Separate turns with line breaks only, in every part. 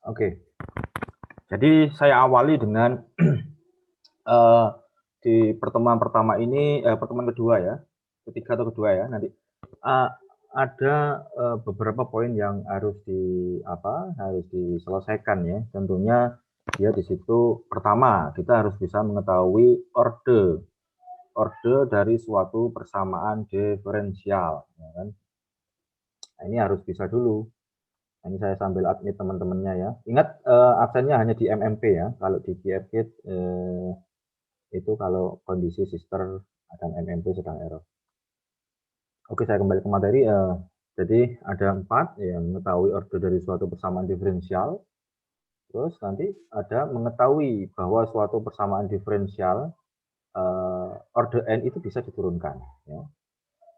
Oke. Jadi saya awali dengan di pertemuan pertama ini, pertemuan kedua ya, ketiga atau kedua ya nanti, ada, beberapa poin yang harus diselesaikan ya. Tentunya dia di situ pertama, kita harus bisa mengetahui orde dari suatu persamaan diferensial, ya kan. Nah, ini harus bisa dulu. Nah, ini saya sambil admit teman-temannya ya. Ingat, absennya hanya di MMP ya, kalau di GFKit, itu kalau kondisi sister dan MMP sedang error. Oke, saya kembali ke materi. Jadi ada 4 yang mengetahui orde dari suatu persamaan diferensial. Terus nanti ada mengetahui bahwa suatu persamaan diferensial orde n itu bisa diturunkan. Ya.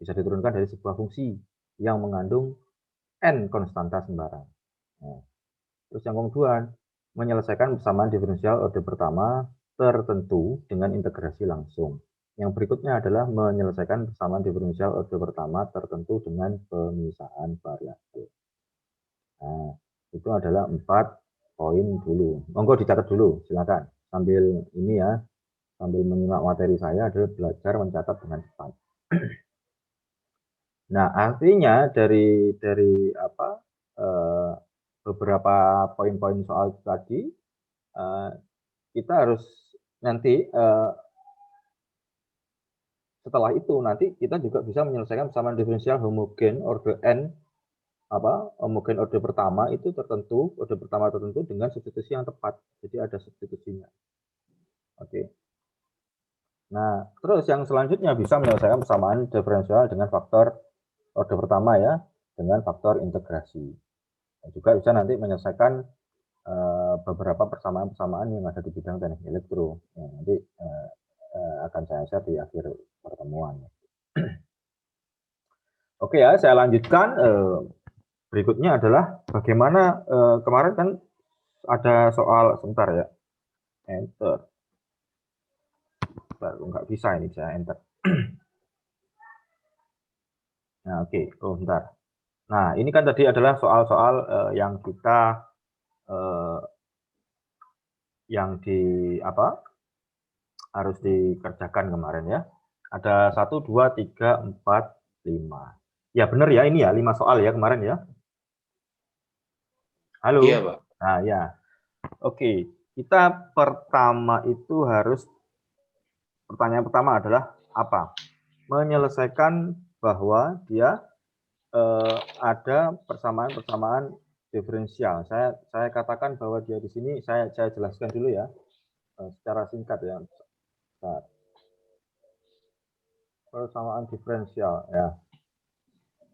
Bisa diturunkan dari sebuah fungsi yang mengandung n konstanta sembarang. Nah, terus yang kedua, menyelesaikan persamaan diferensial orde pertama tertentu dengan integrasi langsung. Yang berikutnya adalah menyelesaikan persamaan diferensial orde pertama tertentu dengan pemisahan variabel. Nah, itu adalah 4 poin dulu. Monggo dicatat dulu, silakan. Sambil ini ya, sambil menyimak materi saya adalah belajar mencatat dengan cepat. Nah, artinya dari beberapa poin-poin soal tadi, kita harus nanti setelah itu nanti kita juga bisa menyelesaikan persamaan diferensial homogen orde n homogen orde pertama itu orde pertama tertentu dengan substitusi yang tepat. Jadi ada substitusinya. Oke. Nah, terus yang selanjutnya bisa menyelesaikan persamaan diferensial dengan faktor orde pertama ya, dengan faktor integrasi. Dan juga bisa nanti menyelesaikan beberapa persamaan-persamaan yang ada di bidang teknik elektro. Nah, nanti akan saya share di akhir pertemuan. Oke ya, saya lanjutkan. Berikutnya adalah bagaimana kemarin kan ada soal sebentar ya, enter. Baru nggak bisa ini saya enter. Nah, oke. Oh, bentar. Nah, ini kan tadi adalah soal-soal yang kita yang harus dikerjakan kemarin ya. Ada 1, 2, 3, 4, 5. Ya benar ya, ini ya 5 soal ya kemarin ya. Halo.
Iya, Pak.
Nah, ya. Oke, kita pertama itu pertanyaan pertama adalah apa? Menyelesaikan bahwa dia ada persamaan-persamaan diferensial. Saya katakan bahwa dia di sini saya jelaskan dulu ya secara singkat ya. Bentar. Persamaan diferensial ya.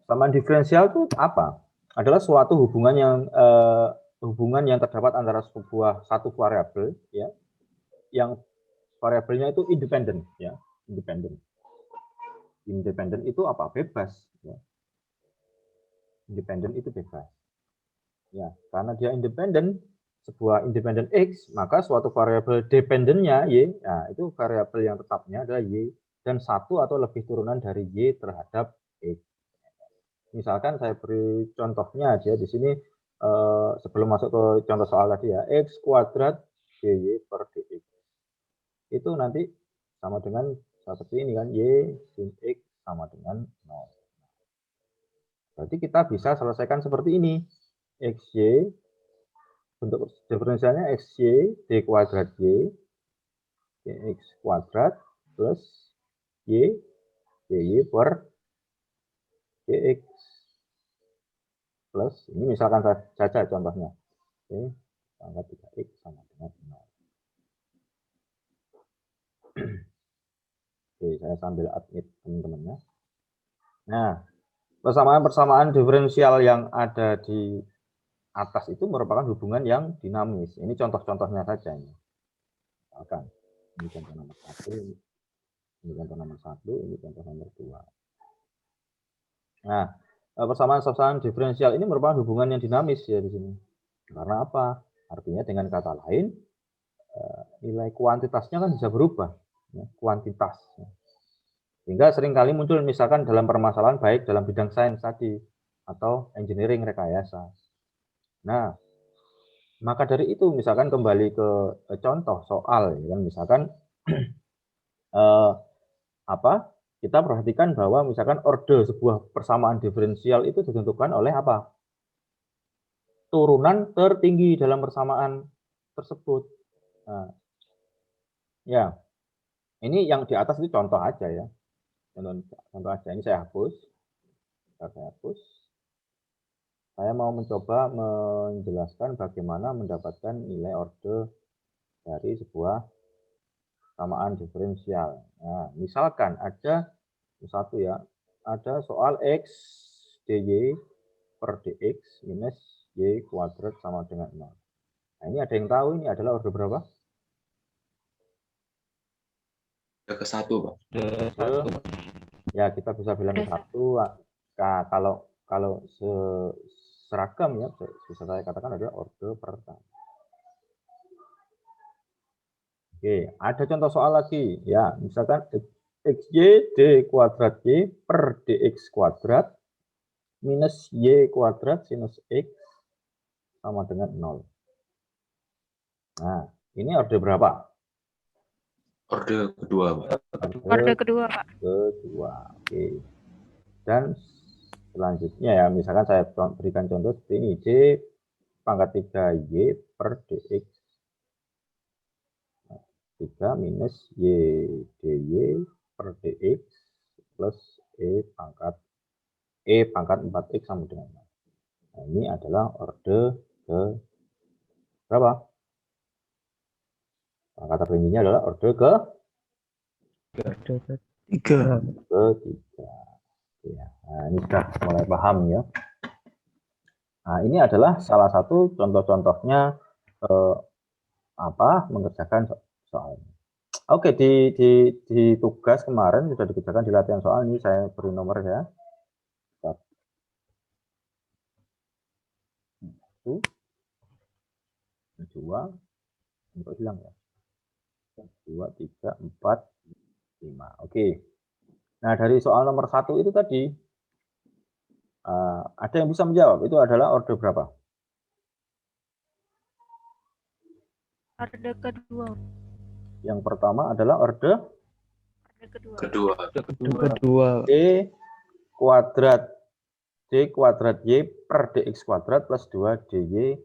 Persamaan diferensial itu apa? Adalah suatu hubungan yang terdapat antara satu variabel ya, yang variabelnya itu independen ya, independen. Independen itu apa? Bebas ya. Independen itu bebas. Ya, karena dia independen, sebuah independen X, maka suatu variabel dependennya Y, nah itu variabel yang tetapnya adalah Y, dan satu atau lebih turunan dari Y terhadap X. Misalkan saya beri contohnya aja di sini sebelum masuk ke contoh soal tadi ya, X kuadrat DY per DX. Itu nanti sama dengan seperti ini kan, Y sin X sama dengan 0. Berarti kita bisa selesaikan seperti ini. XY, bentuk diferensialnya XY D kuadrat Y, DX kuadrat plus Y, DY per DX. Plus, ini misalkan saja contohnya. Oke, angka 3X sama dengan 0. Oke, saya sambil admit teman-temannya. Nah, persamaan-persamaan diferensial yang ada di atas itu merupakan hubungan yang dinamis. Ini contoh-contohnya saja ini. Misalkan, ini contoh nomor 1, ini contoh nomor 1, ini contoh nomor 2. Nah, persamaan-persamaan diferensial ini merupakan hubungan yang dinamis ya di sini. Karena apa? Artinya dengan kata lain, nilai kuantitasnya kan bisa berubah. Ya, kuantitas. Sehingga seringkali muncul misalkan dalam permasalahan baik dalam bidang sains tadi, atau engineering rekayasa. Nah, Maka dari itu misalkan kembali ke contoh soal ya kan, misalkan kita perhatikan bahwa misalkan orde sebuah persamaan diferensial itu ditentukan oleh apa? Turunan tertinggi dalam persamaan tersebut. Nah, ya, ini yang di atas itu contoh aja ya. Contoh aja. Ini saya hapus. Saya hapus. Saya mau mencoba menjelaskan bagaimana mendapatkan nilai orde dari sebuah persamaan diferensial. Nah, misalkan ada satu ya, ada soal X dy per dx minus y kuadrat sama dengan 0. Nah, ini ada yang tahu ini adalah orde berapa?
Ke satu, Pak.
Ya, kita bisa bilang satu. Nah, kalau seragam ya, bisa saya katakan adalah orde pertama. Oke, ada contoh soal lagi ya, misalkan xy d kuadrat y per dx kuadrat minus y kuadrat sinus x sama dengan 0. Nah, ini orde berapa?
Orde kedua, Pak.
Orde kedua, Pak.
Kedua. Oke. Dan selanjutnya ya, misalkan saya berikan contoh seperti ini, d pangkat 3y per dx 3 minus y dy per dx plus e pangkat 4x sama dengan 0. Nah, ini adalah orde ke berapa? Pangkat tertingginya adalah orde ke
tiga.
ketiga. Ya, nah, ini sudah mulai paham ya. Nah, ini adalah salah satu contoh-contohnya mengerjakan soal. Oke, di tugas kemarin sudah dikerjakan di latihan soal ini, saya beri nomor ya. Satu, dua, untuk hilang ya. 2, 3, 4, 5. Oke. Nah, dari soal nomor 1 itu tadi, ada yang bisa menjawab, itu adalah orde berapa?
Orde kedua.
Yang pertama adalah orde
Kedua.
D kuadrat y per dx kuadrat plus 2 dy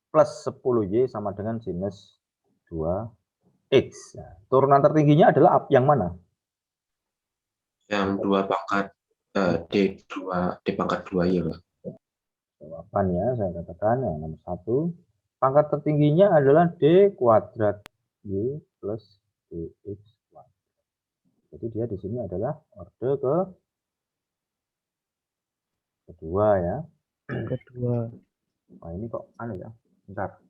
plus 10y sama dengan sinus 2x. Nah, turunan tertingginya adalah yang mana?
Yang 2 pangkat D pangkat 2 ya, Pak.
Jawaban ya, saya katakan yang nomor 1. Pangkat tertingginya adalah D kuadrat Y plus DX kuadrat. Jadi dia di sini adalah orde kedua ya.
Kedua.
Wah, ini kok aneh ya. Bentar.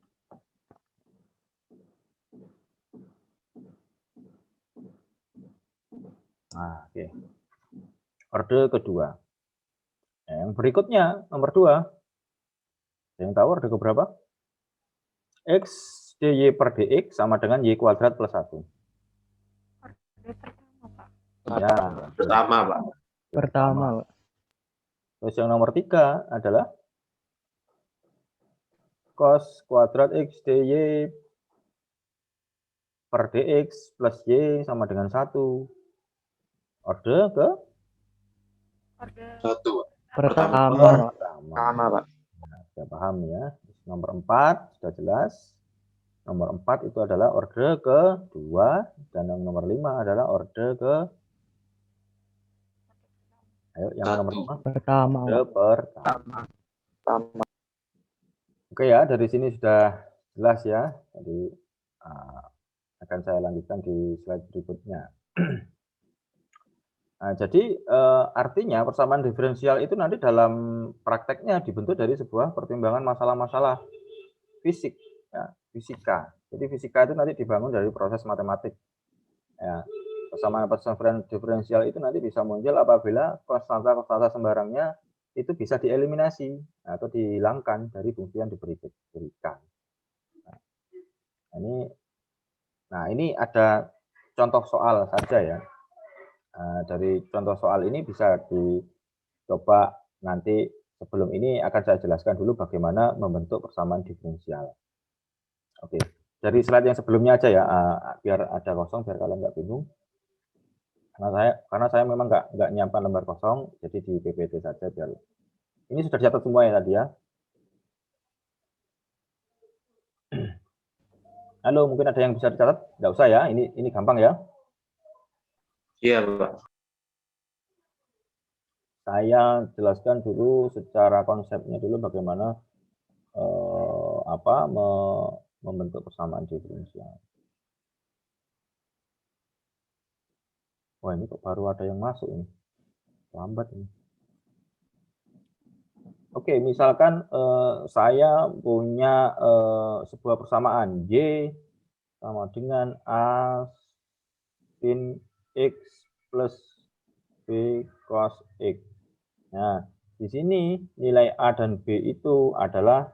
Nah, oke. Orde kedua. Nah, yang berikutnya, nomor 2. Yang tahu orde keberapa? X dy per dx sama dengan y kuadrat plus 1.
Orde pertama, Pak.
Ya,
Pertama, Pak.
Pertama, Pak.
Terus yang nomor 3 adalah cos kuadrat x dy per dx plus y sama dengan 1. Orde ke?
Orde
1.
Pertama.
Pertama, Pak.
Nah, sudah paham ya. Nomor 4 sudah jelas. Nomor 4 itu adalah orde kedua. Dan yang nomor 5 adalah orde ke? Ayo, yang nomor 5.
Pertama,
Orde pertama. Oke ya, dari sini sudah jelas ya. Jadi akan saya lanjutkan di slide berikutnya. Nah, jadi artinya persamaan diferensial itu nanti dalam prakteknya dibentuk dari sebuah pertimbangan masalah-masalah fisik, ya, fisika. Jadi fisika itu nanti dibangun dari proses matematik. Ya, persamaan diferensial itu nanti bisa muncul apabila konstanta sembarangnya itu bisa dieliminasi atau dihilangkan dari fungsi yang diberikan. Nah, ini ada contoh soal saja ya. Dari contoh soal ini bisa dicoba nanti sebelum ini akan saya jelaskan dulu bagaimana membentuk persamaan diferensial. Oke, dari slide yang sebelumnya aja ya, biar ada kosong, biar kalian nggak bingung. Karena saya memang nggak nyiapkan lembar kosong, jadi di PPT saja biar. Ini sudah dicatat semua ya tadi ya. Halo, mungkin ada yang bisa dicatat? Nggak usah ya, ini gampang ya.
Iya, Pak.
Saya jelaskan dulu secara konsepnya dulu bagaimana membentuk persamaan diferensial. Wah, ini kok baru ada yang masuk ini. Lambat ini. Oke, misalkan saya punya sebuah persamaan Y sama dengan A sin X plus B cos X. Nah, di sini nilai A dan B itu adalah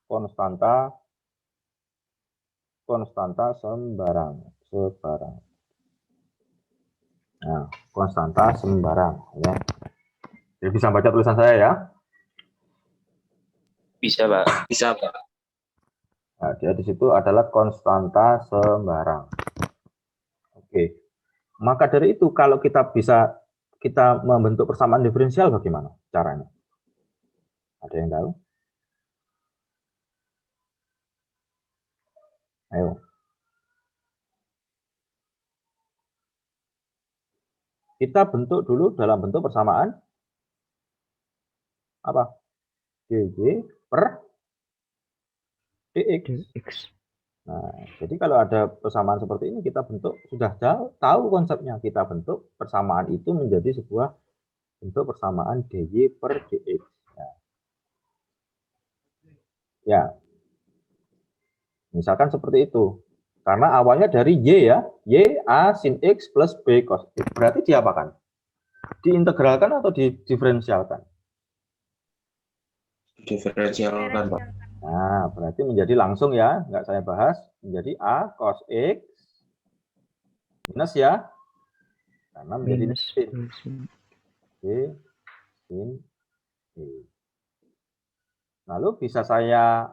konstanta sembarang. Nah, konstanta sembarang ya. Jadi bisa baca tulisan saya ya.
Bisa, Pak. Bisa, Pak.
Nah, dia di situ adalah konstanta sembarang. Oke. Maka dari itu kalau kita membentuk persamaan diferensial bagaimana caranya? Ada yang tahu? Ayo. Kita bentuk dulu dalam bentuk persamaan apa? dy per dx. Nah, jadi kalau ada persamaan seperti ini kita bentuk, sudah tahu konsepnya, kita bentuk persamaan itu menjadi sebuah bentuk persamaan dy per dx. Ya, misalkan seperti itu. Karena awalnya dari y ya, y a sin x plus b cos x. Berarti diapakan? Diintegralkan atau didiferensialkan?
Diferensialkan, Pak.
Nah, berarti menjadi langsung ya, nggak saya bahas, menjadi a cos x minus ya, karena menjadi
Minus
sin b sin b. Lalu bisa saya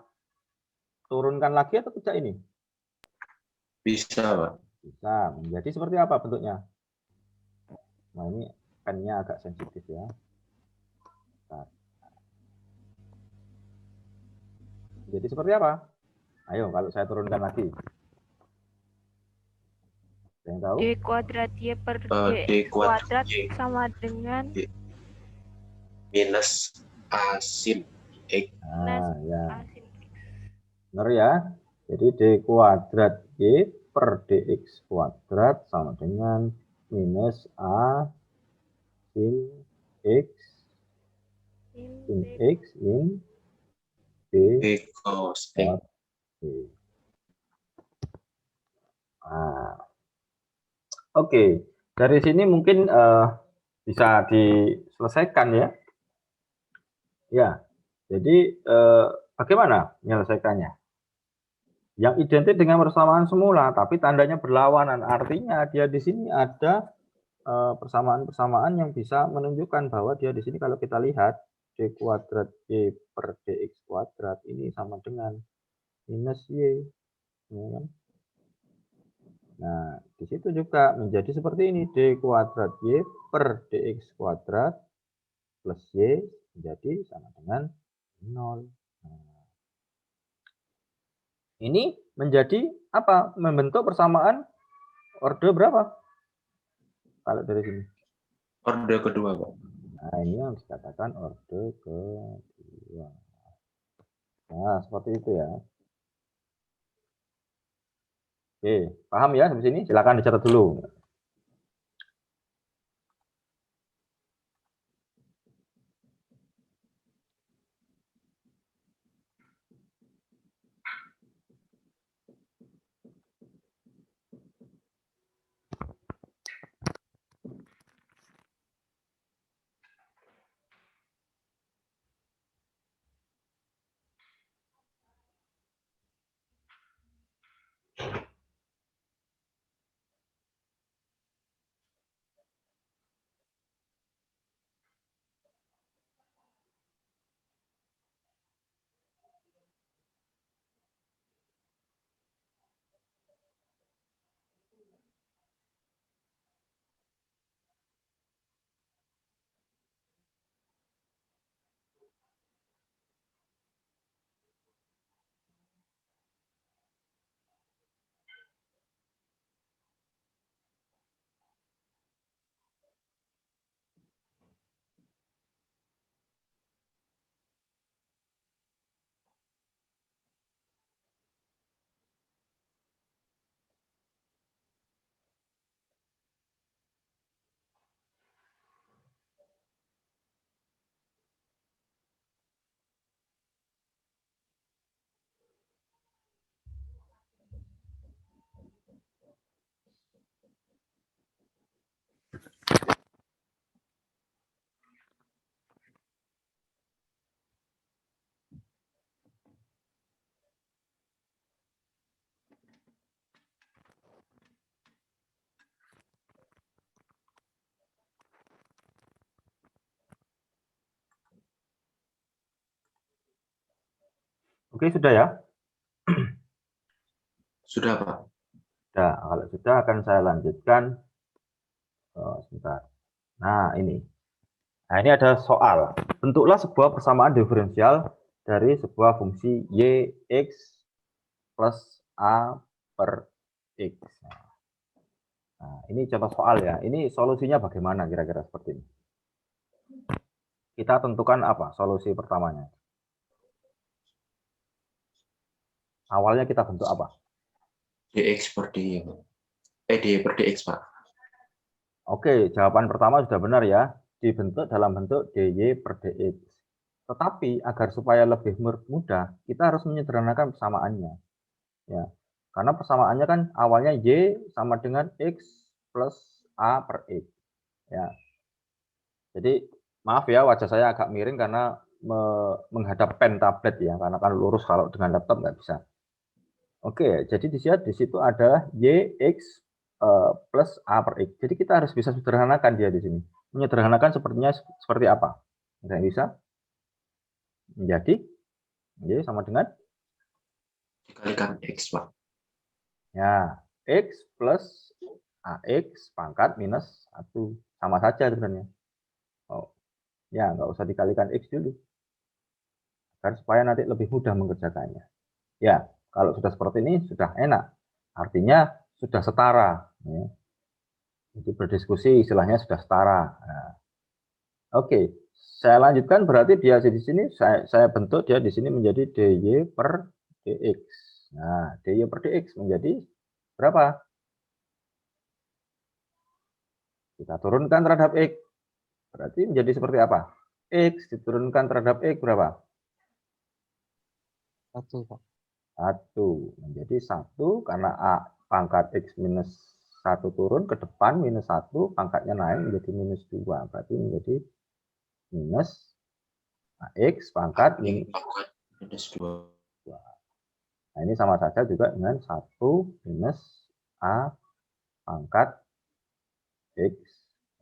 turunkan lagi atau tidak ini?
Bisa, Pak.
Bisa. Menjadi seperti apa bentuknya? Nah, ini pennya agak sensitif ya. Bentar. Jadi seperti apa? Ayo, kalau saya turunkan lagi. Ada yang tahu?
D kuadrat Y per
D
DX kuadrat
Y
sama dengan
minus A sin X.
Nah, ya.
A sin X.
Benar ya. Jadi D kuadrat Y per DX kuadrat sama dengan minus A sin X sin X min B
B cos X.
cos B. Nah, oke. Dari sini mungkin bisa diselesaikan ya. Ya, jadi bagaimana menyelesaikannya? Yang identik dengan persamaan semula, tapi tandanya berlawanan. Artinya dia di sini ada persamaan-persamaan yang bisa menunjukkan bahwa dia di sini kalau kita lihat d kuadrat y per dx kuadrat ini sama dengan minus y, ya kan? Nah, di situ juga menjadi seperti ini, d kuadrat y per dx kuadrat plus y menjadi sama dengan 0. Nah, ini menjadi apa? Membentuk persamaan orde berapa? Kalau dari sini.
Orde kedua, Pak.
Nah, ini yang dikatakan orde kedua. Nah, seperti itu ya. Oke, paham ya sampai sini? Silakan dicatat dulu. Oke, sudah ya?
Sudah, Pak.
Sudah. Kalau sudah akan saya lanjutkan. Sebentar. Nah, ini. Nah, ini ada soal. Bentuklah sebuah persamaan diferensial dari sebuah fungsi y x plus a per x. Nah, ini contoh soal ya. Ini solusinya bagaimana kira-kira seperti ini. Kita tentukan apa solusi pertamanya. Awalnya kita bentuk apa?
dx per dy. Dy per dx, Pak.
Oke, jawaban pertama sudah benar ya. Dibentuk dalam bentuk dy per dx. Tetapi agar supaya lebih mudah, kita harus menyederhanakan persamaannya. Ya, karena persamaannya kan awalnya y sama dengan x plus a per x. Ya, jadi maaf ya wajah saya agak miring karena menghadap pen tablet ya, karena kan lurus kalau dengan laptop nggak bisa. Oke, jadi di situ ada y x plus a per x. Jadi kita harus bisa sederhanakan dia di sini. Menyederhanakan sepertinya seperti apa? Nggak bisa? Menjadi y sama dengan
Dikalikan x, Pak.
ya x plus ax pangkat minus 1. Sama saja sebenarnya. Oh, ya nggak usah dikalikan x dulu. Agar supaya nanti lebih mudah mengerjakannya. Ya, kalau sudah seperti ini sudah enak. Artinya sudah setara. Ya. Jadi berdiskusi istilahnya sudah setara. Nah, oke, saya lanjutkan berarti dia di sini saya bentuk dia di sini menjadi dy per dx. Nah, dy per dx menjadi berapa? Kita turunkan terhadap x. Berarti menjadi seperti apa? X diturunkan terhadap x berapa?
1, Pak.
1. Menjadi 1 karena a pangkat x minus 1 turun ke depan minus 1 pangkatnya naik menjadi minus 2. Berarti menjadi minus ax pangkat
minus 2.
Nah, ini sama saja juga dengan 1 minus a pangkat x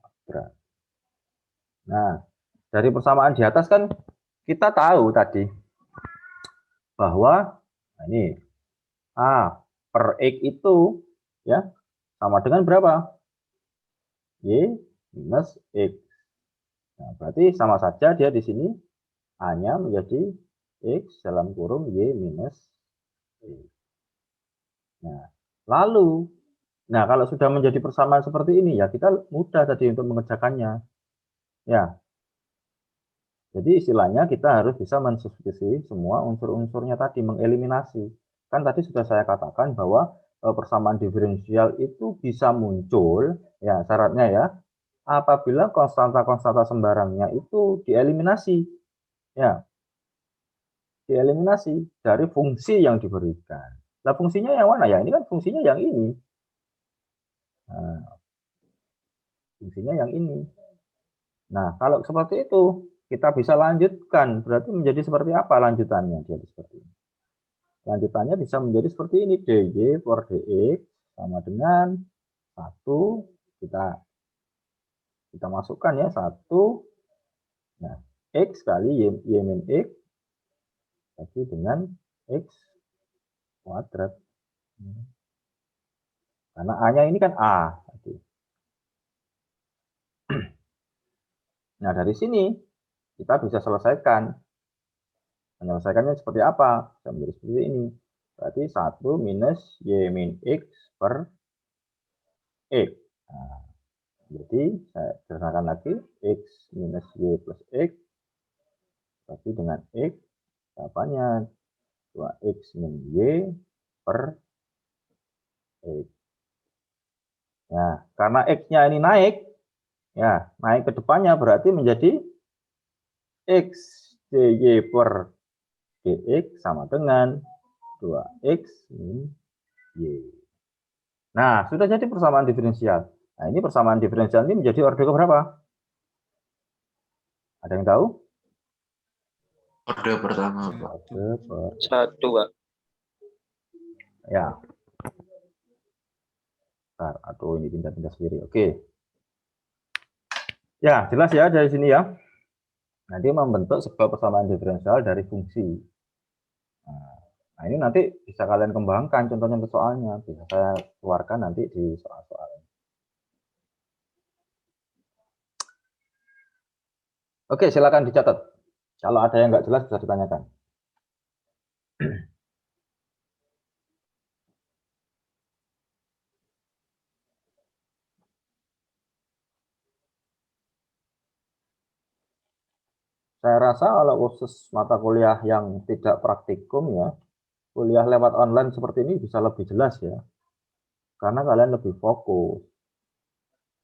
kuadrat. Nah, dari persamaan di atas kan kita tahu tadi bahwa nah ini a per x itu ya sama dengan berapa? Y minus x. Nah, berarti sama saja dia di sini a-nya menjadi x dalam kurung y minus x. Nah, lalu kalau sudah menjadi persamaan seperti ini ya kita mudah tadi untuk mengerjakannya. Ya. Jadi istilahnya kita harus bisa mensubstitusi semua unsur-unsurnya tadi, mengeliminasi. Kan tadi sudah saya katakan bahwa persamaan diferensial itu bisa muncul, ya syaratnya ya, apabila konstanta-konstanta sembarangnya itu dieliminasi. Ya, dieliminasi dari fungsi yang diberikan. Nah, fungsinya yang mana ya? Ini kan fungsinya yang ini. Nah, fungsinya yang ini. Nah, kalau seperti itu, kita bisa lanjutkan. Berarti menjadi seperti apa lanjutannya? Jadi seperti ini. Lanjutannya bisa menjadi seperti ini. dy per dx sama dengan 1. Kita masukkan ya 1. Nah, x kali y min x. Jadi dengan x kuadrat. Karena a-nya ini kan a. Nah, dari sini kita bisa selesaikan. Menyelesaikannya seperti apa? Bisa menjadi seperti ini. Berarti 1 minus y min x per x. Nah, jadi saya sederhanakan lagi. X minus y plus x. Berarti dengan x. Jawabannya 2x min y per x. Nah, karena x-nya ini naik. Ya, naik ke depannya berarti menjadi x dy per dx sama dengan 2x min y. Nah, sudah jadi persamaan diferensial. Nah, ini persamaan diferensial ini menjadi orde keberapa? Ada yang tahu?
Orde pertama, Pak.
Orde per...
1, Pak.
Ya. Bentar, aduh ini pindah-pindah sendiri. Oke. Ya, jelas ya dari sini ya. Nanti membentuk sebuah persamaan diferensial dari fungsi. Nah, ini nanti bisa kalian kembangkan contohnya untuk soalnya, bisa saya keluarkan nanti di soal-soal. Oke, silakan dicatat. Kalau ada yang nggak jelas bisa ditanyakan. Saya rasa kalau khusus mata kuliah yang tidak praktikum ya, kuliah lewat online seperti ini bisa lebih jelas ya. Karena kalian lebih fokus,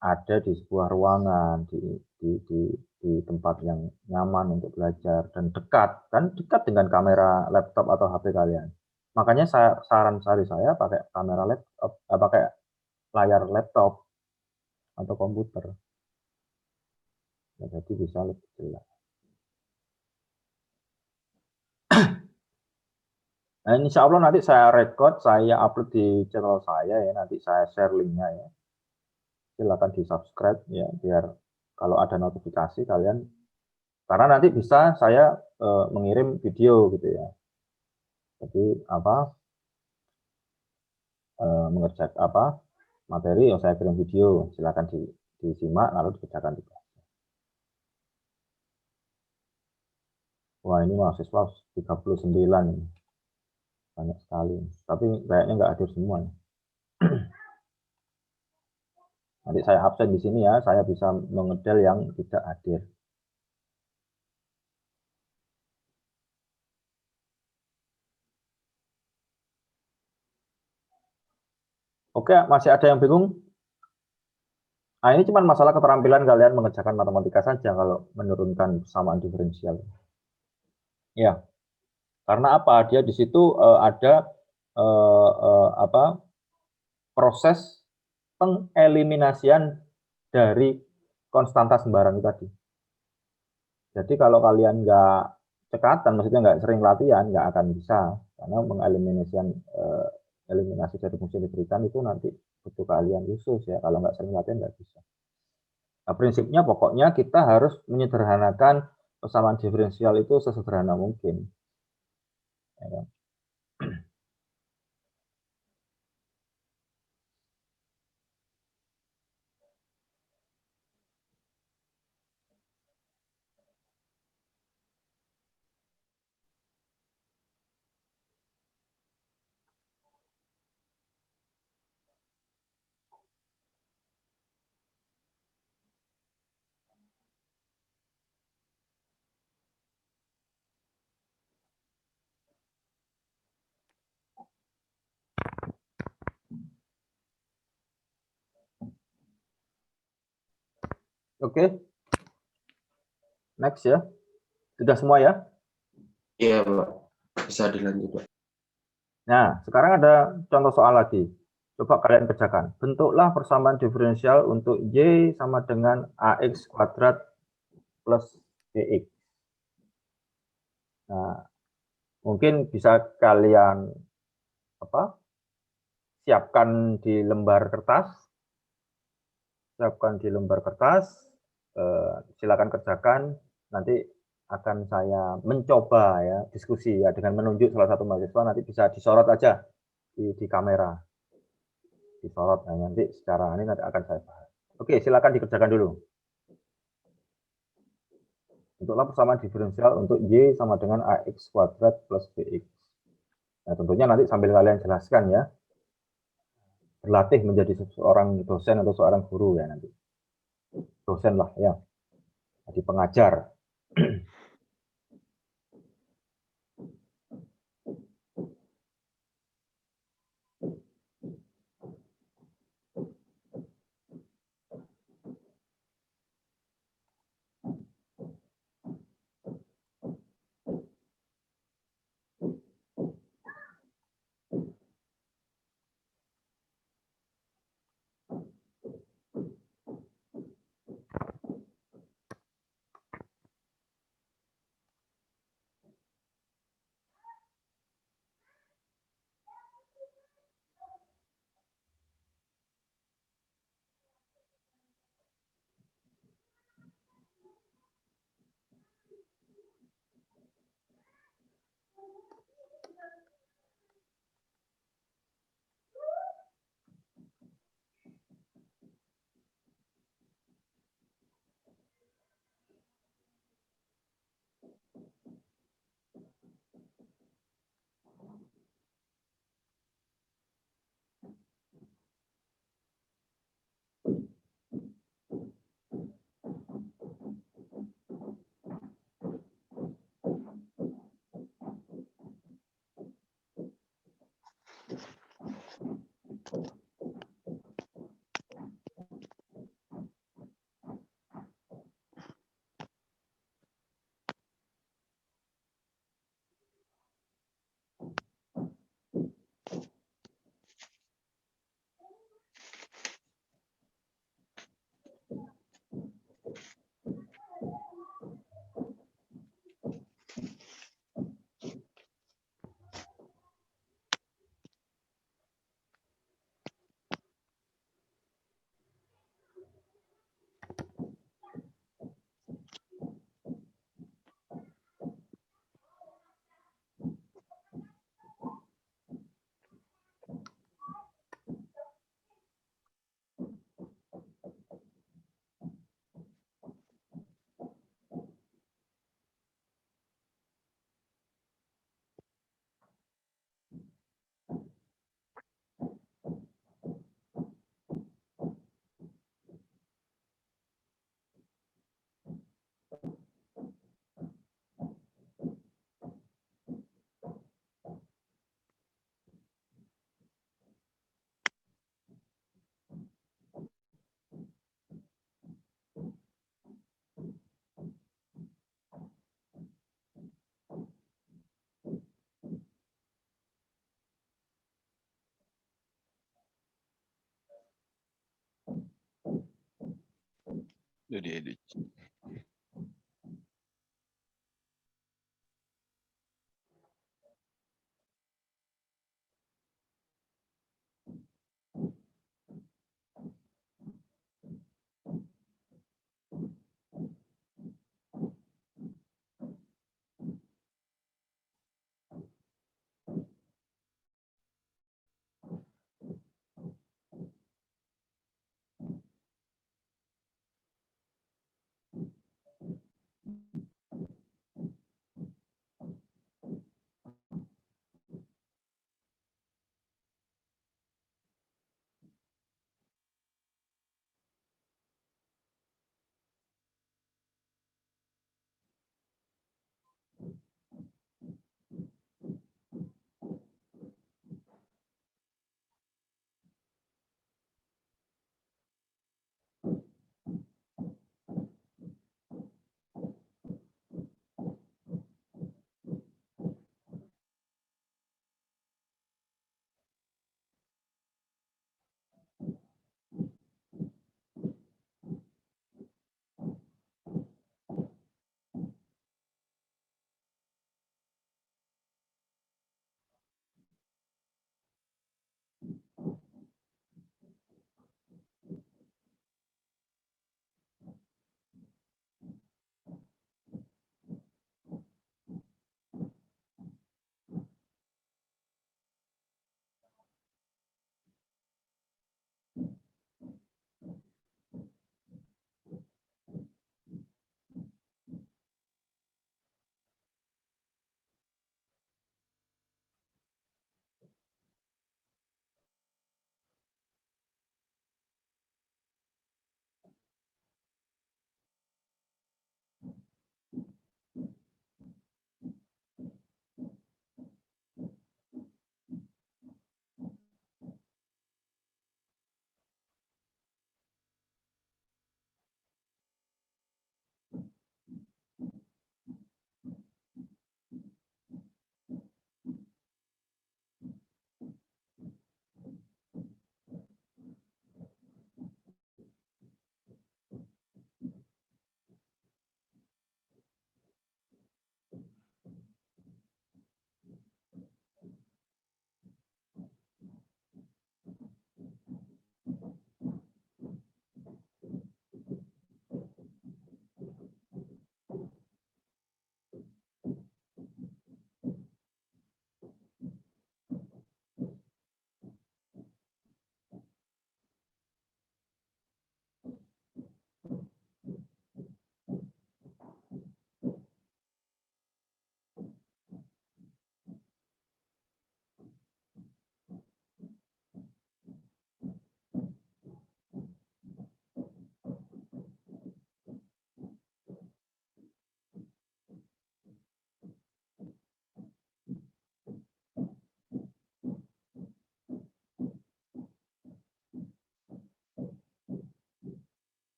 ada di sebuah ruangan, di tempat yang nyaman untuk belajar dan dekat, kan dekat dengan kamera laptop atau HP kalian. Makanya saran dari saya pakai kamera laptop, pakai layar laptop atau komputer. Ya, jadi bisa lebih jelas. Nah, insya Allah nanti saya record, saya upload di channel saya ya, nanti saya share linknya ya. Silakan di subscribe ya, biar kalau ada notifikasi kalian, karena nanti bisa saya mengirim video gitu ya. Jadi mengerjakan materi yang saya kirim video, silakan disimak lalu dikerjakan juga. Wah, ini mahasiswa 39 ini. Banyak sekali, tapi kayaknya nggak hadir semua. Nanti saya absen di sini ya, saya bisa mengedel yang tidak hadir. Oke, masih ada yang bingung? Nah, ini cuma masalah keterampilan kalian mengerjakan matematika saja kalau menurunkan persamaan diferensial. Ya, karena apa? Dia di situ ada proses pengeliminasian dari konstanta sembarang tadi. Jadi kalau kalian nggak cekatan, maksudnya nggak sering latihan, nggak akan bisa. Karena eliminasi dari fungsi yang diberikan itu nanti butuh keahlian khusus ya. Kalau nggak sering latihan nggak bisa. Nah, prinsipnya pokoknya kita harus menyederhanakan persamaan diferensial itu sesederhana mungkin. Ya kan? Oke, next ya. Sudah semua ya?
Iya, Pak. Bisa dilanjut, Pak.
Nah, sekarang ada contoh soal lagi. Coba kalian kerjakan. Bentuklah persamaan diferensial untuk Y sama dengan AX kuadrat plus BX. Nah, mungkin bisa kalian siapkan di lembar kertas. Siapkan di lembar kertas. Silakan kerjakan. Nanti akan saya mencoba ya diskusi ya dengan menunjuk salah satu mahasiswa, nanti bisa disorot aja di kamera. Disorot, nah nanti secara ini nanti akan saya bahas. Oke, silakan dikerjakan dulu. Bentuklah persamaan diferensial untuk Y sama dengan AX kuadrat plus BX. Nah, tentunya nanti sambil kalian jelaskan ya. Berlatih menjadi seorang dosen atau seorang guru ya nanti. Dosen lah ya. Jadi pengajar.
Udah diedit.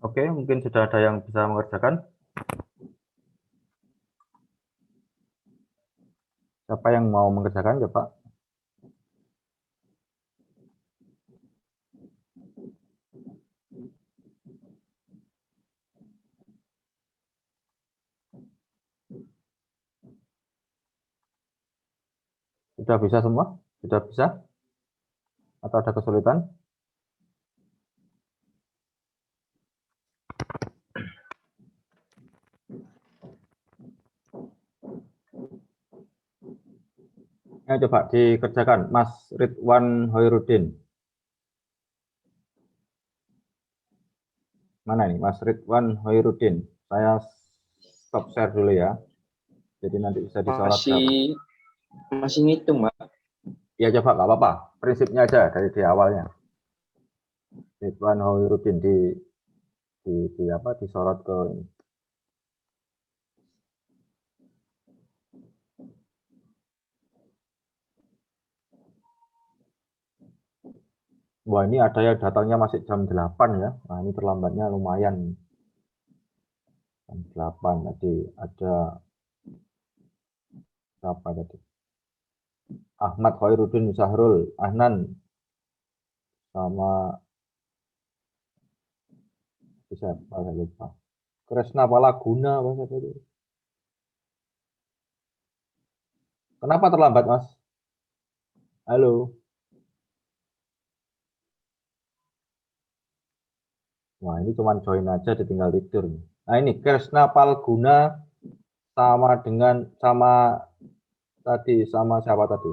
Oke, mungkin sudah ada yang bisa mengerjakan. Siapa yang mau mengerjakan, coba? Sudah bisa semua? Sudah bisa? Atau ada kesulitan? Ayo coba dikerjakan, Mas Ridwan Hoirudin. Mana ini, Mas Ridwan Hoirudin? Saya stop share dulu ya. Jadi nanti bisa disorot.
Masih ngitung, Mbak.
Ya coba nggak apa-apa. Prinsipnya aja dari di awalnya. Ridwan Hoirudin di apa disorot ke ini. Wah, ini ada yang datangnya masih jam 8 ya. Nah, ini terlambatnya lumayan. Jam 8 tadi ada siapa tadi? Ahmad Khairuddin Zahrul Ahnan sama siapa saya lupa. Kresna Palaguna apa siapa itu? Kenapa terlambat, Mas? Halo. Wah, ini cuma join aja ditinggal tidur. Nah, ini Kresna Palguna sama siapa tadi?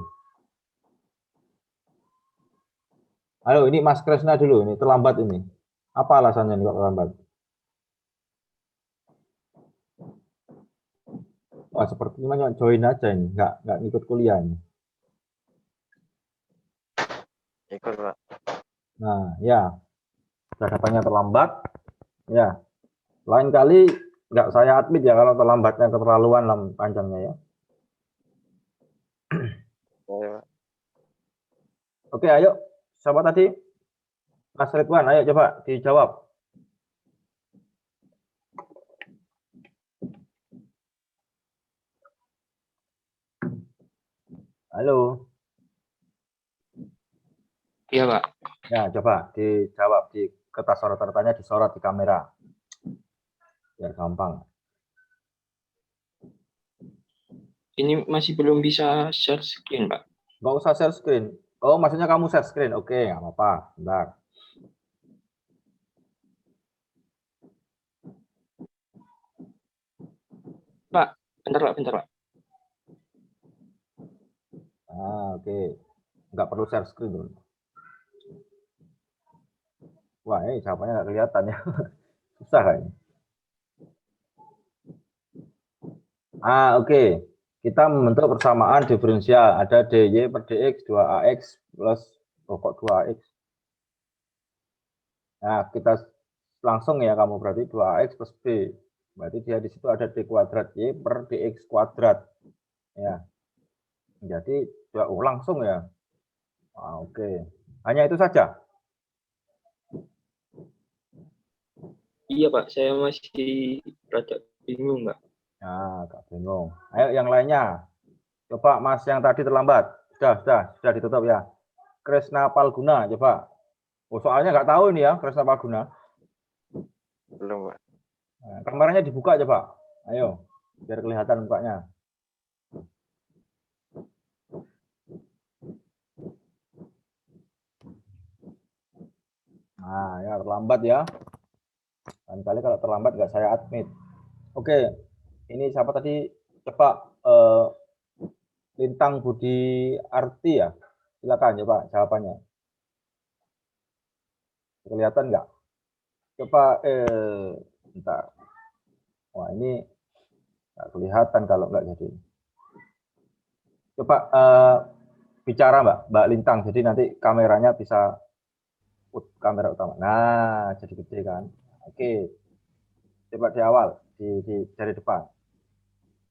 Halo, ini Mas Kresna dulu, ini terlambat ini. Apa alasannya nih kok terlambat? Wah, sepertinya cuma join aja ini, nggak ngikut kuliah ini.
Ikut, Pak.
Nah, ya, sudah datanya terlambat. Ya, lain kali nggak saya admit ya kalau terlambatnya keterlaluan panjangnya ya.
Iya, Pak.
Oke, ayo. Siapa tadi? Mas Ridwan, ayo coba dijawab. Halo.
Iya, Pak.
Ya, coba dijawab di kertas sorot-sorotannya disorot di kamera. Biar gampang.
Ini masih belum bisa share screen, Pak.
Nggak usah share screen. Oh, maksudnya kamu share screen. Oke, nggak apa-apa. Bentar.
Pak, bentar, Pak.
Oke. Nggak perlu share screen dulu. Wah, ini jawabannya nggak kelihatan ya. Susah kayaknya. Oke. Kita membentuk persamaan diferensial. Ada dy per dx 2ax plus pokok 2ax. Nah, kita langsung ya kamu berarti 2ax plus b. Berarti dia di situ ada d kuadrat y per dx kuadrat. Ya. Jadi langsung ya. Oke. Hanya itu saja.
Iya, Pak. Saya masih rada bingung, Pak.
Nah, agak bingung. Ayo yang lainnya. Coba Mas yang tadi terlambat. Sudah ditutup ya. Kresna Palguna, coba. Oh, soalnya nggak tahu ini ya, Kresna Palguna.
Belum, Pak.
Nah, kameranya dibuka coba. Ayo, biar kelihatan mukanya. Nah, ya terlambat ya. Lain kali kalau terlambat nggak saya admit. Oke, ini siapa tadi? Coba Lintang Budi Arti ya. Silakan coba jawabannya. Kelihatan nggak? Coba bentar. Wah, ini nggak kelihatan kalau nggak jadi. Coba bicara Mbak Lintang. Jadi nanti kameranya bisa kamera utama. Nah, jadi gede kan. Oke. Coba di awal, dari depan.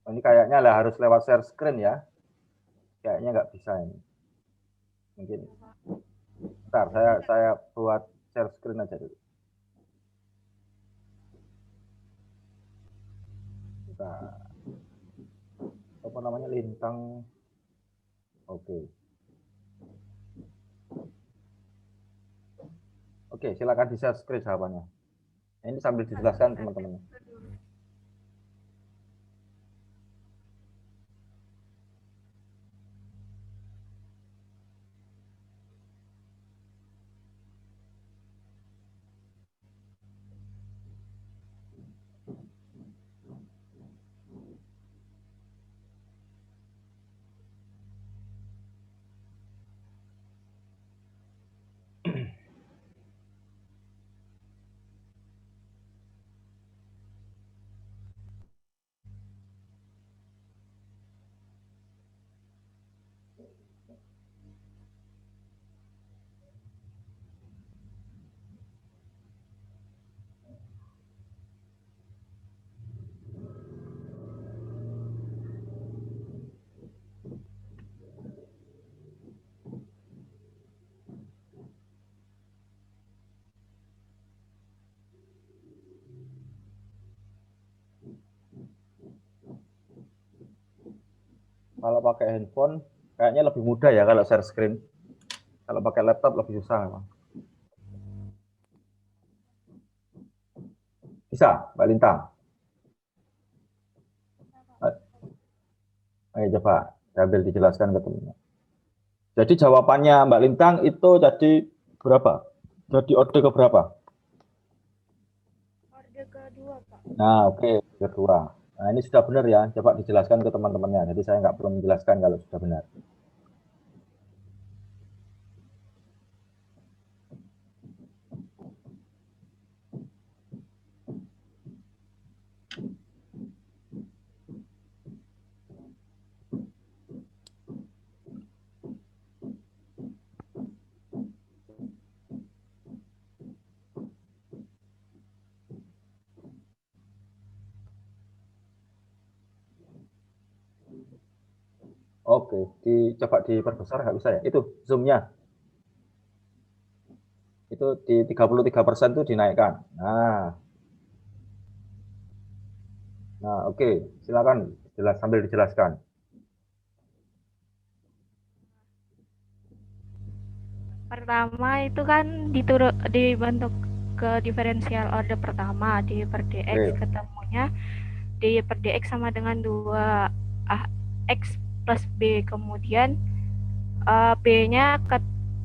Ini kayaknya lah harus lewat share screen ya. Kayaknya nggak bisa ini. Mungkin. Bentar, saya buat share screen aja dulu. Bentar. Apa namanya? Lintang. Oke. Oke, silakan di share screen jawabannya. Ini sambil dijelaskan teman-teman. Kalau pakai handphone kayaknya lebih mudah ya kalau share screen. Kalau pakai laptop lebih susah memang. Bisa, Mbak Lintang? Ayo coba sambil dijelaskan ke temennya. Jadi jawabannya Mbak Lintang itu jadi berapa? Jadi orde ke berapa?
Orde kedua, Pak.
Nah, oke, kedua. Nah, ini sudah benar ya. Coba dijelaskan ke teman-temannya. Jadi saya nggak perlu menjelaskan kalau sudah benar. Oke, coba diperbesar nggak bisa ya? Itu zoom-nya. Itu di 33% itu dinaikkan. Nah, oke. Silakan sambil dijelaskan.
Pertama itu kan dibentuk ke diferensial order pertama di per dx,
Oke.
ketemunya dy per dx sama dengan 2x plus b, kemudian b-nya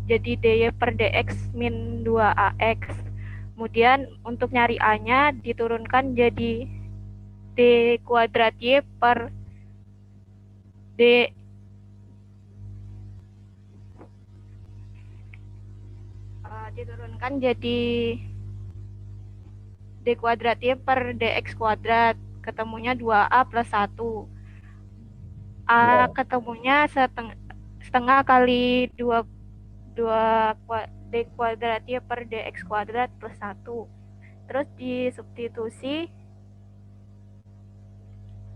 jadi dy per dx min 2ax, kemudian untuk nyari a-nya diturunkan jadi d kuadrat y per d diturunkan jadi d kuadrat y per dx kuadrat, ketemunya 2a plus 1. A ketemunya setengah kali 2 d kuadrat y per dx kuadrat plus 1. Terus disubstitusi,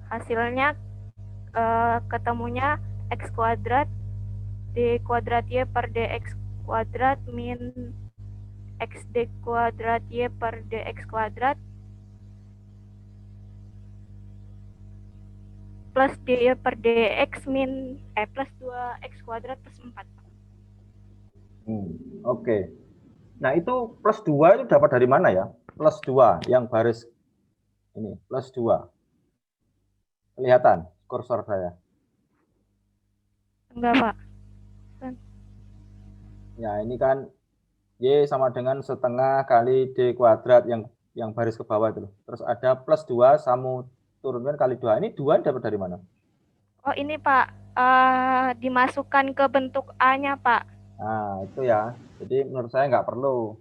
hasilnya ketemunya x kuadrat d kuadrat y per dx kuadrat min x d kuadrat y per dx kuadrat plus dy per dx plus 2x kuadrat plus 4.
Oke. Nah, itu plus 2 itu dapat dari mana ya? Plus 2 yang baris ini, plus 2. Kelihatan kursor saya?
Enggak, Pak.
Ya, ini kan Y sama dengan setengah kali D kuadrat yang baris ke bawah itu. Terus ada plus 2 sama turunkan kali 2. Ini 2 dapat dari mana?
Oh, ini Pak, dimasukkan ke bentuk A-nya, Pak.
Nah, itu ya. Jadi menurut saya nggak perlu.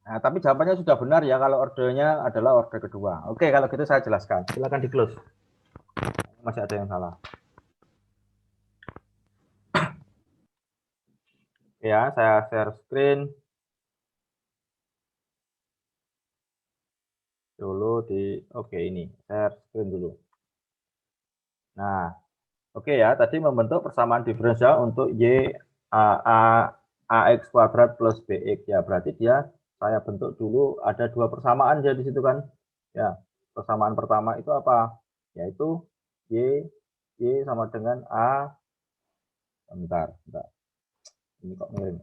Nah, tapi jawabannya sudah benar ya kalau ordernya adalah orde kedua. Oke, kalau gitu saya jelaskan. Silakan di close. Masih ada yang salah. Ya, saya share screen dulu oke ini share screen dulu. Nah, oke ya, tadi membentuk persamaan diferensial untuk y ax kuadrat plus bx ya, berarti saya bentuk dulu ada dua persamaan ya di situ kan. Ya, persamaan pertama itu apa? Yaitu y sama dengan bentar. Ini kok miring.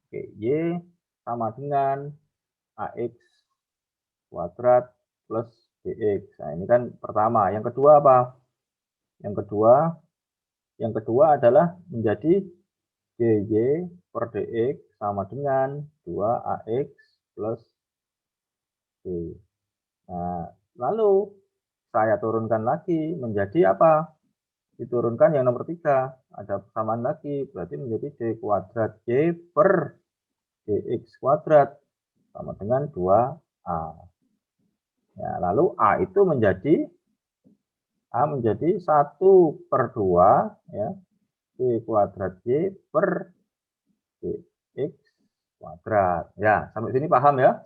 Oke, y sama dengan ax kuadrat plus bx. Nah, ini kan pertama. Yang kedua apa? Yang kedua adalah menjadi dy per dx sama dengan 2ax plus b. Nah, lalu saya turunkan lagi menjadi apa? Diturunkan yang nomor 3. Ada persamaan lagi, berarti menjadi d kuadrat y per dx kuadrat sama dengan 2a. Ya, lalu a itu menjadi 1/2 ya, d kuadrat y per dx kuadrat. Ya, sampai sini paham ya?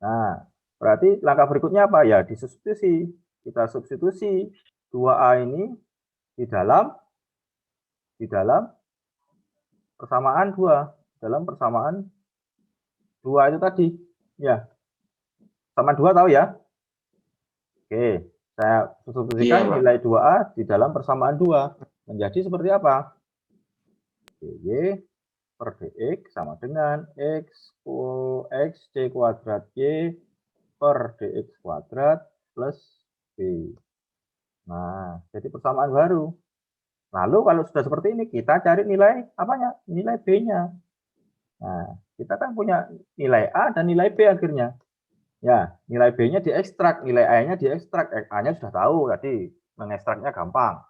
Nah, berarti langkah berikutnya apa? Ya, disubstitusi. Kita substitusi 2a ini di dalam persamaan 2. Dalam persamaan 2 itu tadi. Ya. Sama 2 tahu ya? Oke, saya
Iya,
substitusikan
Pak.
nilai 2A di dalam persamaan 2. Menjadi seperti apa? dy per dx sama dengan x d kuadrat y per dx kuadrat plus b. Nah, jadi persamaan baru. Lalu kalau sudah seperti ini, kita cari nilai apanya? Nilai b-nya. Nah, kita kan punya nilai A dan nilai B akhirnya. Ya, nilai B-nya diekstrak, nilai A-nya diekstrak. A-nya sudah tahu tadi, mengekstraknya gampang.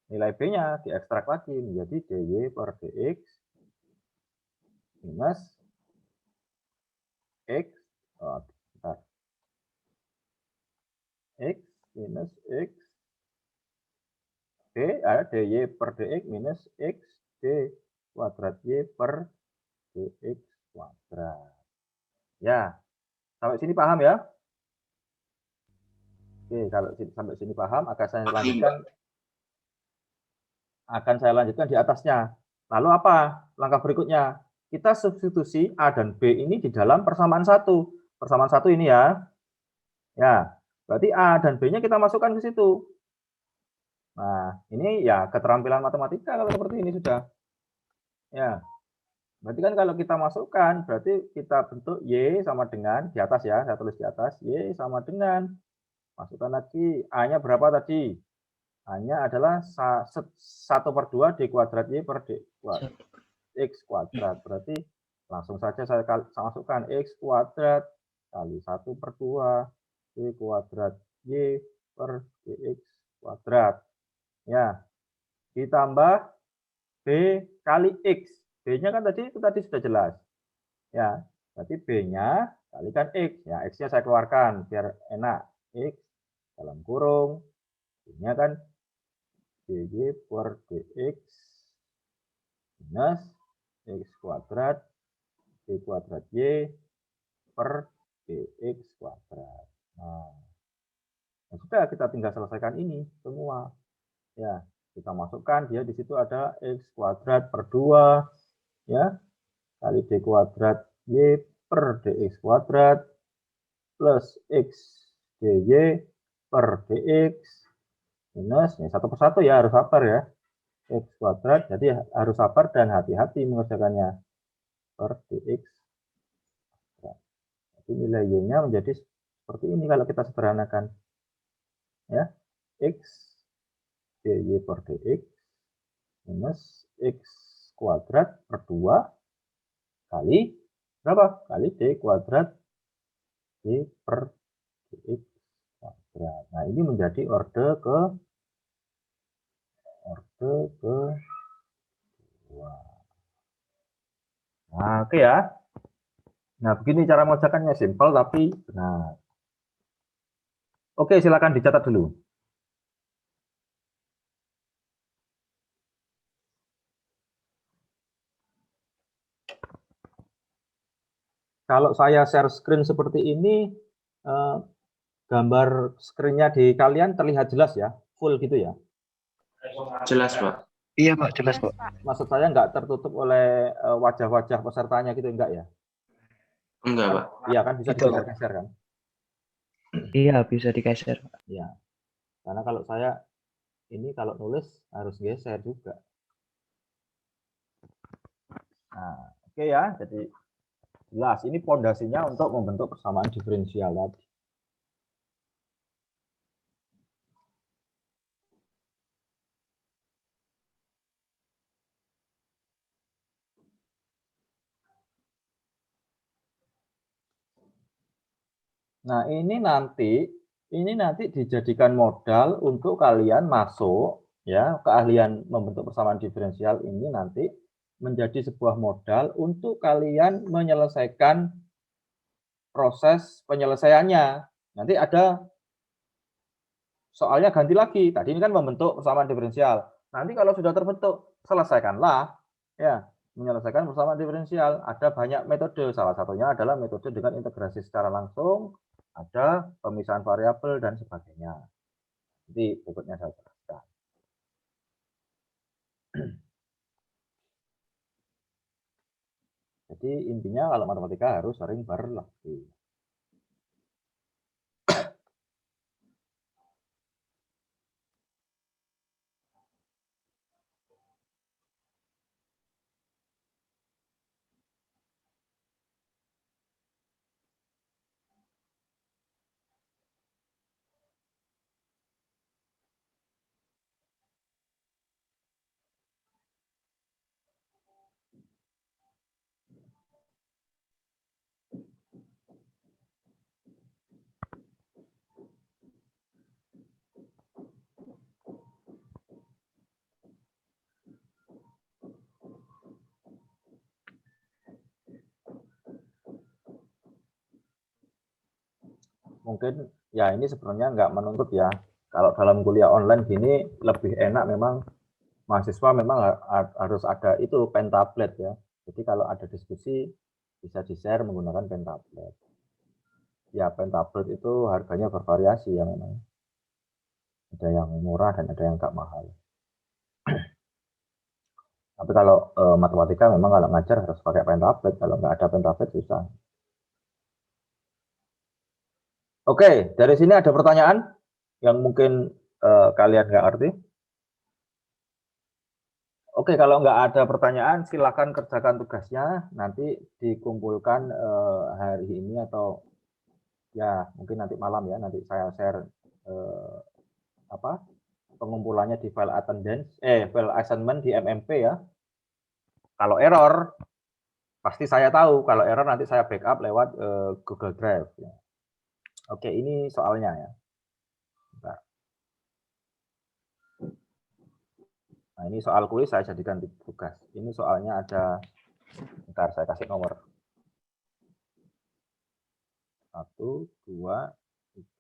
Nilai B-nya diekstrak lagi menjadi dy per dx minus x, x minus x d, dy per dx minus x d kuadrat y per dx kuadrat. Ya, sampai sini paham ya? Oke, kalau sampai sini paham, akan saya lanjutkan di atasnya. Lalu apa langkah berikutnya? Kita substitusi A dan B ini di dalam persamaan 1. Persamaan 1 ini ya. Ya, berarti A dan B-nya kita masukkan ke situ. Nah, ini ya keterampilan matematika kalau seperti ini sudah. Ya, berarti kan kalau kita masukkan, berarti kita bentuk Y sama dengan, di atas ya, saya tulis di atas, Y sama dengan, masukkan lagi, A-nya berapa tadi? A-nya adalah 1/2 D kuadrat Y per D kuadrat, X kuadrat. Berarti langsung saja saya masukkan X kuadrat kali 1/2 D kuadrat Y per DX kuadrat. Ya, ditambah B kali X. B-nya kan tadi sudah jelas. Ya, berarti B-nya kalikan X. Ya, X-nya saya keluarkan biar enak. X dalam kurung. B-nya kan dy per dx minus x kuadrat D kuadrat Y per dx kuadrat. Nah, sudah kita tinggal selesaikan ini semua. Ya, kita masukkan dia di situ ada x kuadrat per 2 ya kali D kuadrat Y per dx kuadrat plus x dy per dx minus ini 1/1 ya, harus sabar ya, x kuadrat, jadi harus sabar dan hati-hati mengerjakannya, per dx. Jadi nilai y-nya menjadi seperti ini kalau kita sederhanakan ya, x dy per dx minus x kuadrat per 2 kali berapa? Kali D kuadrat Y per dx kuadrat. Nah, ini menjadi orde kedua. Nah, oke ya. Nah, begini cara mengerjakannya, simpel tapi benar. Oke, silakan dicatat dulu. Kalau saya share screen seperti ini, gambar screen-nya di kalian terlihat jelas ya, full gitu ya?
Jelas, Pak.
Iya Pak, jelas Pak.
Maksud saya nggak tertutup oleh wajah-wajah pesertanya gitu, enggak ya?
Enggak, Pak.
Iya kan, bisa
Itu.
digeser-geser kan?
Iya, bisa digeser.
Iya, karena kalau saya ini kalau nulis harus geser juga. Nah, oke ya, jadi jelas ini pondasinya untuk membentuk persamaan diferensial tadi. Nah, ini nanti dijadikan modal untuk kalian masuk ya, keahlian membentuk persamaan diferensial ini nanti menjadi sebuah modal untuk kalian menyelesaikan proses penyelesaiannya. Nanti ada soalnya ganti lagi. Tadi ini kan membentuk persamaan diferensial. Nanti kalau sudah terbentuk, selesaikanlah ya, menyelesaikan persamaan diferensial. Ada banyak metode, salah satunya adalah metode dengan integrasi secara langsung, ada pemisahan variabel dan sebagainya. Jadi berikutnya saya jelaskan. Jadi intinya kalau matematika harus sering berlatih. mungkin ya ini sebenarnya nggak menuntut ya. Kalau dalam kuliah online gini lebih enak memang mahasiswa memang harus ada itu pen tablet ya. Jadi kalau ada diskusi bisa di-share menggunakan pen tablet. Ya pen tablet itu harganya bervariasi ya memang. Ada yang murah dan ada yang nggak mahal. Tapi kalau matematika memang kalau ngajar harus pakai pen tablet. Kalau nggak ada pen tablet susah. Oke, dari sini ada pertanyaan yang mungkin kalian nggak ngerti. Oke, kalau nggak ada pertanyaan, silakan kerjakan tugasnya. Nanti dikumpulkan hari ini atau ya mungkin nanti malam ya. Nanti saya share pengumpulannya di file attendance, file assignment di MMP ya. Kalau error, pasti saya tahu. Kalau error nanti saya backup lewat Google Drive. Ya. Oke, ini soalnya ya. Bentar. Nah, ini soal kuis saya jadikan tugas. Ini soalnya ada, bentar saya kasih nomor. 1, 2,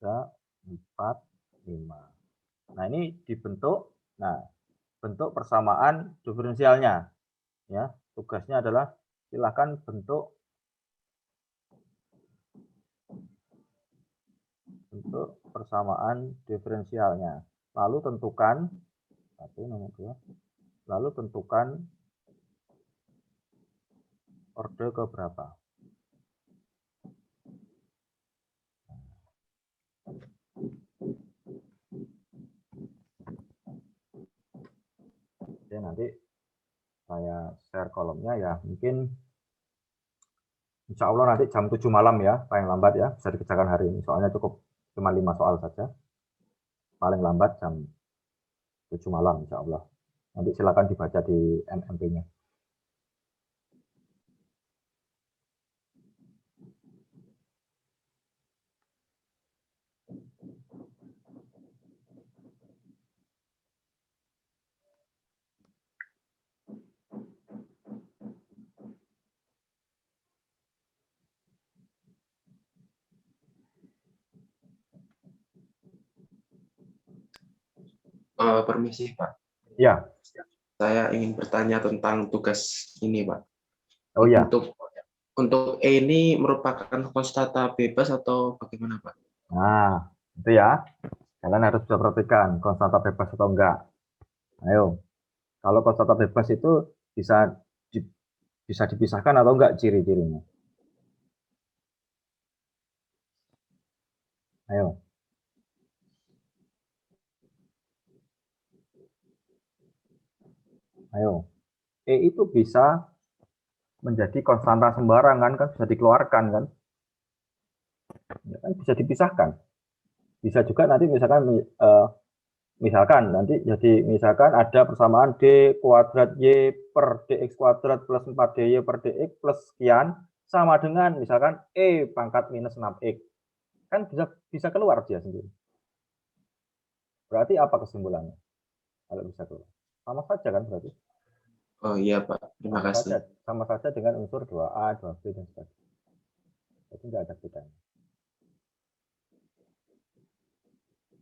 3, 4, 5. Nah, ini dibentuk. Nah, bentuk persamaan diferensialnya. Ya, tugasnya adalah silakan bentuk persamaan diferensialnya. Lalu tentukan 1, nomor 2. Lalu tentukan orde ke berapa. Oke, nanti saya share kolomnya ya. Mungkin insya Allah nanti jam 7 malam ya, paling lambat ya. Bisa dikerjakan hari ini. Soalnya cukup cuma 5 soal saja. Paling lambat jam 7 malam insya Allah. Nanti silakan dibaca di MMP-nya.
Permisi, Pak.
Ya.
Saya ingin bertanya tentang tugas ini, Pak.
Oh ya.
Untuk E ini merupakan konstanta bebas atau bagaimana, Pak?
Nah, itu ya. Kalian harus bisa perhatikan konstanta bebas atau enggak. Ayo. Kalau konstanta bebas itu bisa dipisahkan atau enggak ciri-cirinya. Ayo. Ayo. E itu bisa menjadi konstanta sembarangan kan, bisa dikeluarkan kan. Ya kan bisa dipisahkan. Bisa juga nanti misalkan nanti jadi misalkan ada persamaan D kuadrat Y per DX kuadrat plus 4DY per DX plus sekian sama dengan misalkan E pangkat minus 6X. Kan bisa keluar dia sendiri. Berarti apa kesimpulannya? Kalau bisa keluar. Sama saja kan berarti?
Oh iya, Pak. Terima kasih.
Sama saja dengan unsur 2A, 2B, dan sebagainya. Jadi nggak ada bedanya.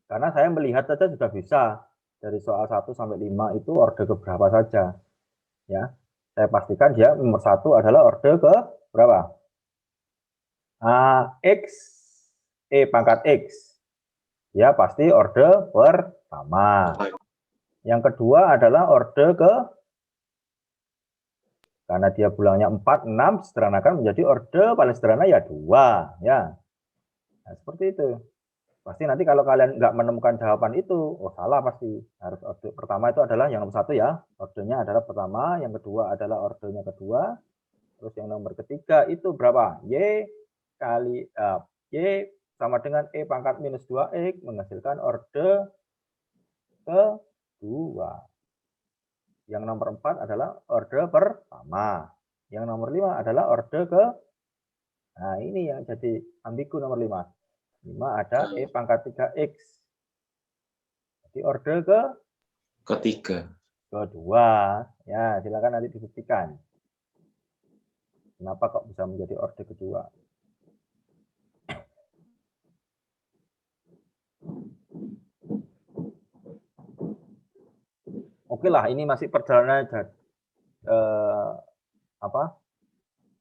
Karena saya melihat saja sudah bisa. Dari soal 1 sampai 5 itu orde ke berapa saja. Ya, saya pastikan dia nomor 1 adalah orde ke berapa? X, E pangkat X. Ya, pasti orde pertama. Yang kedua adalah orde ke, karena dia bulangnya 4, 6, sederhanakan menjadi orde paling sederhana ya 2. Ya. Nah, seperti itu. Pasti nanti kalau kalian nggak menemukan jawaban itu, oh salah pasti. Harus orde pertama itu adalah yang nomor 1 ya. Ordenya adalah pertama, yang kedua adalah ordenya kedua. Terus yang nomor ketiga itu berapa? Y kali Y sama dengan E pangkat minus 2X menghasilkan orde kedua. Yang nomor 4 adalah orde pertama. Yang nomor 5 adalah orde ke, nah ini yang jadi ambigu nomor 5. 5 ada E pangkat 3X. Jadi orde
ketiga.
Kedua. Ya, silakan nanti dibuktikan. Kenapa kok bisa menjadi orde kedua? Oke lah, ini masih perjalanan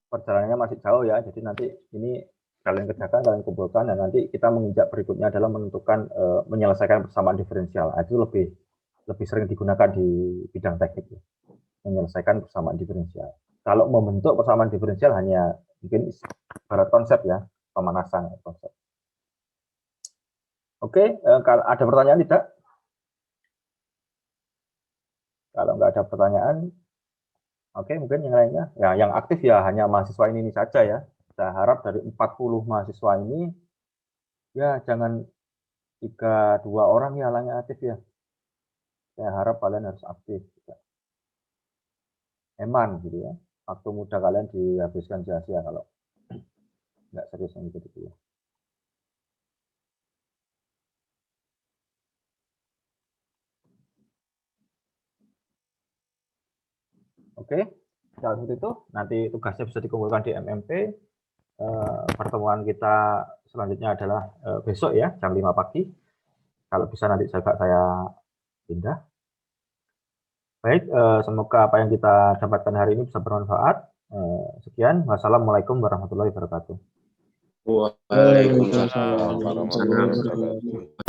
perjalanannya masih jauh ya. Jadi nanti ini kalian kerjakan, kalian kumpulkan, dan nanti kita menginjak berikutnya adalah menentukan menyelesaikan persamaan diferensial. Itu lebih sering digunakan di bidang teknik ya. Menyelesaikan persamaan diferensial. Kalau membentuk persamaan diferensial hanya mungkin barat konsep ya, pemanasan konsep. Oke, kalau ada pertanyaan tidak? Kalau nggak ada pertanyaan, oke, mungkin yang lainnya. Ya, yang aktif ya hanya mahasiswa ini saja ya. Saya harap dari 40 mahasiswa ini, ya jangan 2 orang ya yang aktif ya. Saya harap kalian harus aktif. Eman gitu ya. Waktu muda kalian dihabiskan sia-sia kalau nggak serius yang gitu ya. Oke, kalau seperti itu nanti tugasnya bisa dikumpulkan di MMP. Pertemuan kita selanjutnya adalah besok ya, jam 5 pagi. Kalau bisa nanti saya pindah. Baik, semoga apa yang kita dapatkan hari ini bisa bermanfaat. Sekian, wassalamualaikum warahmatullahi wabarakatuh.
Waalaikumsalam
Warahmatullahi wabarakatuh.